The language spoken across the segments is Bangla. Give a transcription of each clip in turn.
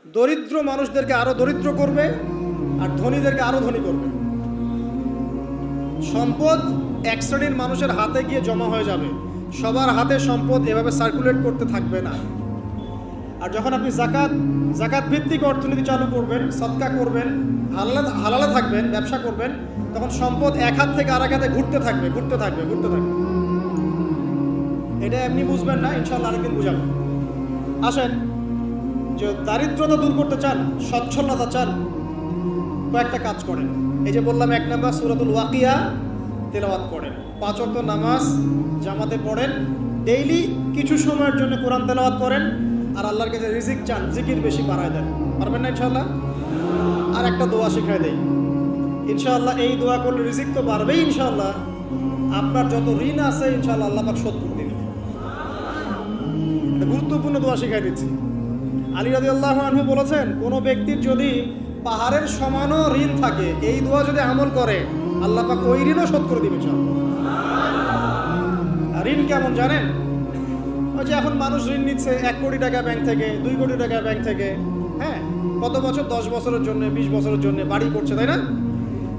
দরিদ্র মানুষদেরকে আরো দরিদ্র করবে আর ধনীদেরকে আরো ধনী করবে। সম্পদ এক শ্রেণীর মানুষের হাতে গিয়ে জমা হয়ে যাবে, সবার হাতে সম্পদ এভাবে সার্কুলেট করতে থাকবে না। আর যখন আপনি জাকাত ভিত্তিক অর্থনীতি চালু করবেন, সদকা করবেন, হালালে থাকবেন, ব্যবসা করবেন, তখন সম্পদ এক হাত থেকে আরেক হাতে ঘুরতে থাকবে। এটা এমনি বুঝবেন না, ইনশাআল্লাহ আরেকদিন বুঝাবো। আসেন, যে দারিদ্রতা দূর করতে চান, সচ্ছলতা চান, কয়েকটা কাজ করেন। এই যে বললাম, 1 নাম্বার সূরাতুল ওয়াকিয়া তেলাওয়াত করেন, 5 ওয়াক্ত নামাজ জামাতে পড়েন, ডেইলি কিছু সময়ের জন্য কোরআন তেলাওয়াত করেন, আর আল্লাহর কাছে রিজিক চান, জিকির বেশি বাড়ায় দেন। পারবেন না ইনশাআল্লাহ? আর একটা দোয়া শিখাই দেই ইনশাআল্লাহ। এই দোয়া করলে রিজিক তো বাড়বেই ইনশাআল্লাহ। আপনার যত ঋণ আছে ইনশাআল্লাহ আল্লাহ পাক শোধ করে দিবেন। এটা গুরুত্বপূর্ণ দোয়া শিখাই দিচ্ছি। আলী রাদিয়াল্লাহু আনহু বলেছেন, কোনো ব্যক্তির যদি পাহাড়ের সমানও ঋণ থাকে, এই দোয়া যদি আমল করে, আল্লাহ পাক ওই ঋণও শোধ করে দিবেন ইনশাআল্লাহ। ঋণ কেমন জানেন? ওই যে এখন মানুষ ঋণ নিচ্ছে 1 কোটি টাকা ব্যাংক থেকে, 2 কোটি টাকা ব্যাংক থেকে, হ্যাঁ, কত বছর, 10 বছরের জন্য, 20 বছরের জন্য বাড়ি করছে, তাই না?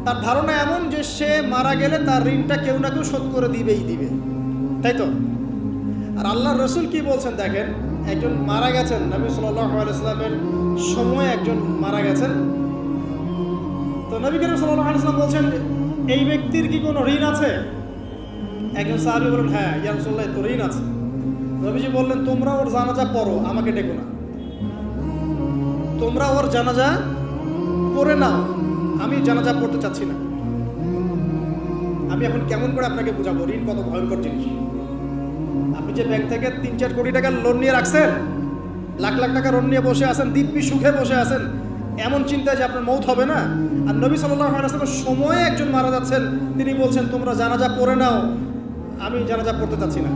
তার ধারণা এমন যে সে মারা গেলে তার ঋণটা কেউ না কেউ শোধ করে দিবে, তাই তো? আর আল্লাহর রাসূল কি বলছেন দেখেন, একজন মারা গেছেন, নবী সাল্লাল্লাহু আলাইহি ওয়াসাল্লামের সময়ে একজন মারা গেছেন। তো নবী করিম সাল্লাল্লাহু আলাইহি ওয়াসাল্লাম বলছেন, এই ব্যক্তির কি কোনো ঋণ আছে? একজন সাহাবী বলেন, হ্যাঁ ইয়া রাসূলুল্লাহ, তো ঋণ আছে। নবীজি বললেন, তোমরা ওর জানাজা পড়ো, আমাকে ডেকো না। তোমরা ওর জানাজা পড়ে নাও, আমি জানাজা পড়তে চাচ্ছি না। আমি এখন কেমন করে আপনাকে বুঝাবো ঋণ কত ভয়ঙ্কর জিনিস। আপনি যে ব্যাংক থেকে 3-4 কোটি টাকার লোন নিয়ে রাখছেন, লাখ লাখ টাকা লোন নিয়ে বসে আছেন, দিব্যি সুখে বসে আছেন, এমন চিন্তায় যে আপনার মৌত হবে না। আর নবী সাল্লাল্লাহু আলাইহি ওয়াসাল্লামের সময়ে একজন মারা যাচ্ছেন, তিনি বলছেন তোমরা জানাজা পড়ে নাও, আমি জানাজা পড়তে চাচ্ছি না।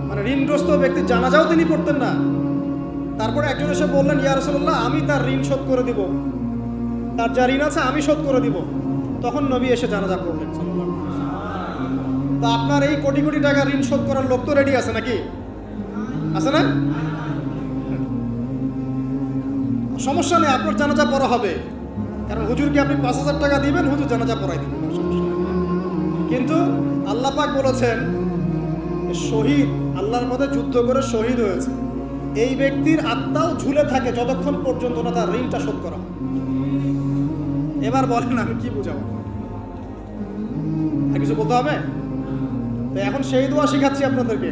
মানে ঋণগ্রস্ত ব্যক্তির জানাজাও তিনি পড়তেন না। তারপরে একজন এসে বললেন, ইয়া রাসূলুল্লাহ, আমি তার ঋণ শোধ করে দিব, তার যা ঋণ আছে আমি শোধ করে দিব। তখন নবী এসে জানাজা পড়লেন। তা আপনার এই কোটি কোটি টাকা ঋণ শোধ করার লোক তো রেডি আছে নাকি? আছে না? সমস্যা নেই, আপনার জানাজা পড়া হবে। কারণ হুজুরকে আপনি 5,000 টাকা দিবেন, হুজুর জানাজা পড়াই দিবেন, কিন্তু আল্লাহ পাক বলেছেন, শহীদ আল্লাহর মধ্যে যুদ্ধ করে শহীদ হয়েছে, এই ব্যক্তির আত্মাও ঝুলে থাকে যতক্ষণ পর্যন্ত না তার ঋণটা শোধ করা। এবার বলেন আমি কি বুঝাবো? আর কিছু বলতে হবে? তো এখন সেই দোয়া শিখাচ্ছি আপনাদেরকে,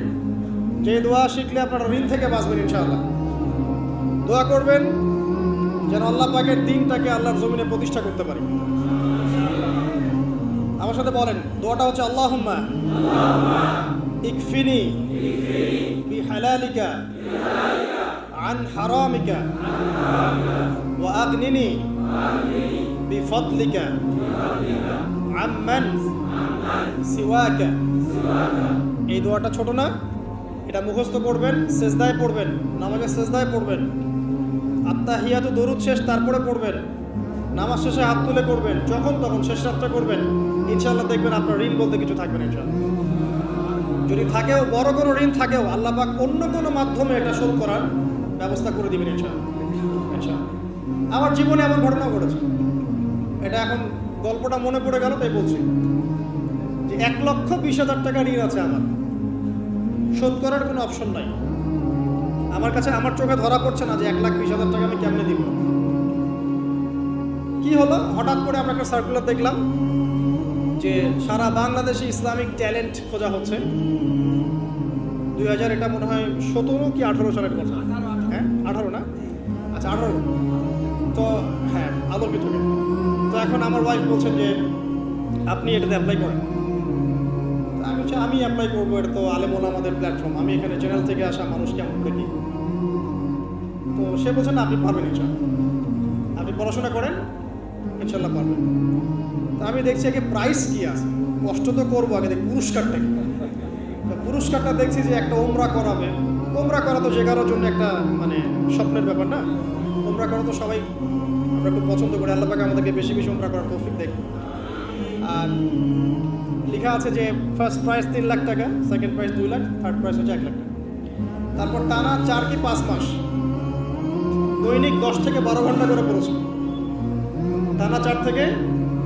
যে দোয়া শিখলে আপনারা ঋণ থেকে বাঁচবেন ইনশাআল্লাহ। দোয়া করবেন যেন আল্লাহ পাকের দ্বীনটাকে আল্লাহর জমিনে প্রতিষ্ঠা করতে পারি। আমার সাথে বলেন, দোয়াটা হচ্ছে, আল্লাহুম্মা ইকফিনি বিহালালিকা আন হারামিকা ওয়া আগনিনি বিফদলিকা আম্মান সিওয়াকা। এই দোয়াটা ছোট না, এটা মুখস্থ করবেন, সেজদায় পড়বেন, নামাজের সেজদায় পড়বেন, আত্তাহিয়াতু দরুদ শেষ তারপরে পড়বেন, নামাজ শেষে হাত তুলে করবেন, যখন তখন শেষ রাতটা করবেন, ইনশাআল্লাহ দেখবেন আপনার ঋণ বলতে কিছু থাকবে না ইনশাআল্লাহ। যদি থাকেও, বড় কোনো ঋণ থাকেও, আল্লাহ পাক অন্য কোনো মাধ্যমে এটা শোধ করার ব্যবস্থা করে দিবেন ইনশাআল্লাহ। আমার জীবনে এমন ঘটনা ঘটেছে, এটা এখন গল্পটা মনে পড়ে গেল তাই বলছি, যে 1,20,000 টাকা ঋণ আছে আমার, শোধ করার কোনো অপশন নাই। আমার কাছে, আমার চোখে ধরা পড়ছে না যে 1,20,000 টাকা আমি কেমনে দিব। কি হলো, হঠাৎ করে আমরা একটা সার্কুলার দেখলাম যে সারা বাংলাদেশে ইসলামিক ট্যালেন্ট খোঁজা হচ্ছে। 2000 এটা মনে হয় 17 কি 18 সালের কথা, হ্যাঁ 18 না, আচ্ছা 18। তো হ্যাঁ, আলোকিত। তো এখন আমার ওয়াইফ বলছেন যে আপনি এটাতে অ্যাপ্লাই করেন। আমি বলছি আমি অ্যাপ্লাই করবো, এটা তো আলেম ওলামাদের প্ল্যাটফর্ম, আমি এখানে জেনারেল থেকে আসা মানুষ কেমন দেখি। তো সে বলছেন আপনি পারবেন ইনশাআল্লাহ, আপনি পড়াশোনা করেন ইনশাআল্লাহ পারবেন। তা আমি দেখছি আগে প্রাইস কি আছে, কষ্ট তো করবো, আগে দেখি পুরস্কারটা কি। পুরস্কারটা দেখছি যে একটা ওমরা করাবে। ওমরা করা তো যে কারোর জন্য একটা মানে স্বপ্নের ব্যাপার না। ওমরা করা তো সবাই আমরা খুব পছন্দ করি, আল্লাহ পাক আমাদেরকে বেশি বেশি ওমরা করার তৌফিক দেয়। আর লেখা আছে যে ফার্স্ট প্রাইজ 3 লাখ টাকা, second prize 2 lakh, third prize হচ্ছে 1 লাখ টাকা। তারপর টানা 4 কি 5 মাস দৈনিক 10 থেকে 12 ঘন্টা করে পড়েছেন, টানা 4 থেকে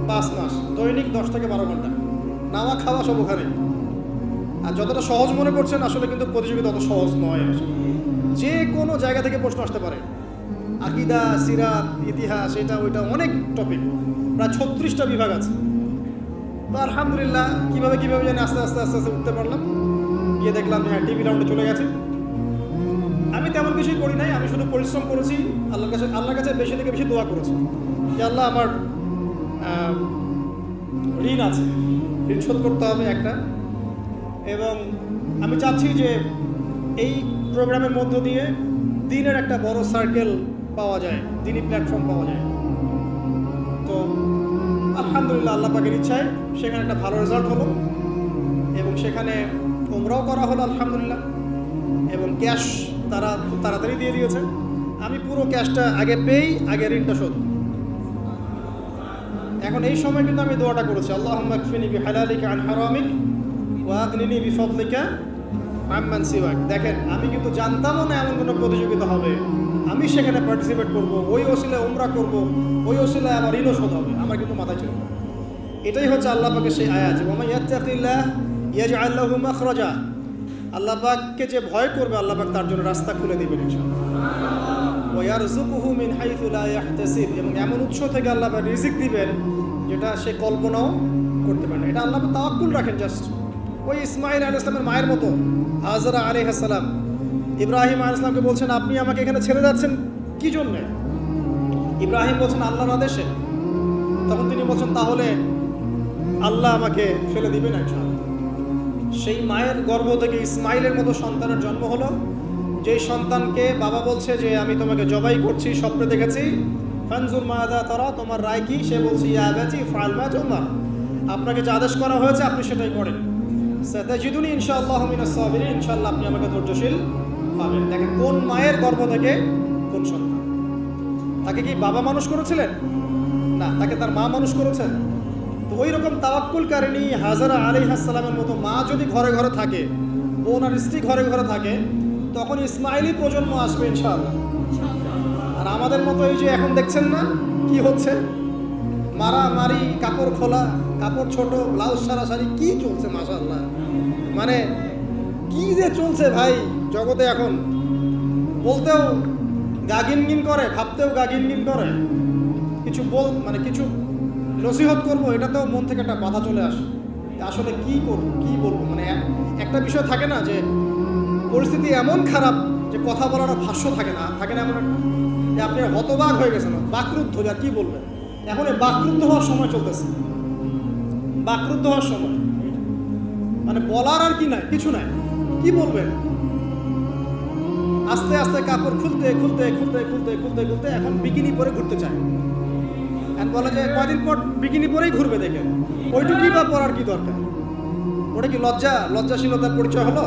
5 মাস দৈনিক 10 থেকে 12 ঘন্টা, নাওয়া খাওয়া সব ওখানে। আর যতটা সহজ মনে করছেন আসলে কিন্তু প্রতিযোগিতা অত সহজ নয়। যে কোনো জায়গা থেকে প্রশ্ন আসতে পারে, আকিদা, সিরাত, ইতিহাস, এটা ওইটা অনেক টপিক, প্রায় 36টা বিভাগ আছে। তো আলহামদুলিল্লাহ কীভাবে জানি আস্তে আস্তে উঠতে পারলাম। গিয়ে দেখলাম হ্যাঁ টিভি রাউন্ডে চলে গেছে। আমি তেমন কিছুই করি নাই, আমি শুধু পরিশ্রম করেছি, আল্লাহর কাছে বেশি থেকে বেশি দোয়া করেছি যে আল্লাহ আমার ঋণ আছে, ঋণ শোধ করতে হবে একটা। এবং আমি চাচ্ছি যে এই প্রোগ্রামের মধ্য দিয়ে দিনের একটা বড় সার্কেল পাওয়া যায়, দিনই প্ল্যাটফর্ম পাওয়া যায়। তো আলহামদুলিল্লাহ আল্লাহ পাকের ইচ্ছায় সেখানে একটা ভালো রেজাল্ট হলো এবং সেখানে উমরাও করা হলো আলহামদুলিল্লাহ। এবং ক্যাশ তারা খুব তাড়াতাড়ি দিয়ে দিয়েছে। আমি পুরো ক্যাশটা আগে পেয়েই আগে ঋণটা শোধ। এখন এই সময় কিন্তু আমি দোয়াটা করেছি, আল্লাহুম্মা কফিনি বিহালালিকা আন হারামিক ওয়া আগনিনি বিফদলিকা আম্মান সিওয়াক। দেখেন আমি কিন্তু জানতামও না এমন কোনো প্রতিযোগিতা হবে, আমি সেখানে পার্টিসিপেট করব, ওই ওসিলায় উমরা করব, ওই ওসিলায় আমার ঋণও শোধ হবে, আমার কিন্তু মাথায় ছিল না। এটাই হচ্ছে আল্লাহ পাকের সেই আয়াত, ওয়া মান ইয়াত্তাকিল্লাহ ইয়াজআল লাহু মাখরাজা। আল্লাহ পাককে যে ভয় করবে আল্লাহ পাক তার জন্য রাস্তা খুলে দিবেন ইনশাআল্লাহ। ওয়া ইয়ারযুকুহু মিন হাইথু লা ইয়াহতাসিব, এবং এমন উৎস থেকে আল্লাহ পাক রিজিক দিবেন যেটা সে কল্পনাও করতে পারে না। এটা আল্লাহ পাক তাওয়াক্কুল রাখেন। জাস্ট ওই ইসমাঈল আলাইহিস সালামের মায়ের মতো হাজরা আলাইহিস সালাম ইব্রাহিম আলাইহিস সালামকে বলছেন আপনি আমাকে এখানে ছেড়ে যাচ্ছেন কি জন্যে? ইব্রাহিম বলছেন আল্লাহর আদেশে। তখন তিনি বলছেন তাহলে আল্লাহ আমাকে ফেলে দিবেন ইনশাআল্লাহ। সেই মায়ের গর্ভ থেকে ইসমাইলের মতো সন্তানের জন্ম হলো, যেই সন্তানকে বাবা বলছে যে আমি তোমাকে জবাই করছি, স্বপ্নে দেখেছি, ফানজুর মাযা তারা, তোমার রায় কি? সে বলছে ইয়া আবাতি ফাআল মা তুমার, আপনাকে যে আদেশ করা হয়েছে আপনি সেটাই করেন। সাতাজিদুনি ইনশাআল্লাহু মিনাস সাবিরিন, ইনশাআল্লাহ আপনি আমাকে ধৈর্যশীল পাবেন। দেখেন কোন মায়ের গর্ভ থেকে কোন সন্তান। তাকে কি বাবা মানুষ করেছিলেন? না, তাকে তার মা মানুষ করেছেন। তো ওই রকম তাওয়াক্কুলকারিনী হাজরা আলাইহিস সালামের মতো মা যদি ঘরে ঘরে থাকে, বোন আর স্ত্রী ঘরে ঘরে থাকে, তখন ইসমাইলি প্রজন্ম আসবে ইনশাআল্লাহ। আর আমাদের মতো এই যে এখন দেখছেন না কি হচ্ছে, মারামারি, কাপড় খোলা, কাপড় ছোট, ব্লাউজ সারাসারি, কি চলছে মাশাআল্লাহ। মানে কি যে চলছে ভাই জগতে এখন, বলতেও গা গিনগিন করে, ভাবতেও গা গিনগিন করে। কিছু কিছু নসিহত করবো, এটাতেও মন থেকে একটা বাধা চলে আসে, আসলে কি করবো কি বলবো। মানে একটা বিষয় থাকে না যে পরিস্থিতি এমন খারাপ যে কথা বলার ভাষ্য থাকে না এমন একটা যে আপনি হতবাক হয়ে গেছেন, বাকরুদ্ধ, আর কি বলবেন। এখন এই বাকরুদ্ধ হওয়ার সময় চলতেছে, বাকরুদ্ধ হওয়ার সময়, মানে বলার আর কি নাই, কিছু নাই, কি বলবেন। আস্তে আস্তে কাপড় খুলতে এখন বিকিনি পরে ঘুরতে চায়। এখন বলে যে কয়দিন পর বিকিনি পরেই ঘুরবে, দেখেন ওইটুকুই বা পরার কি দরকার? ওটা কি লজ্জাশীলতার পরিচয় হলো?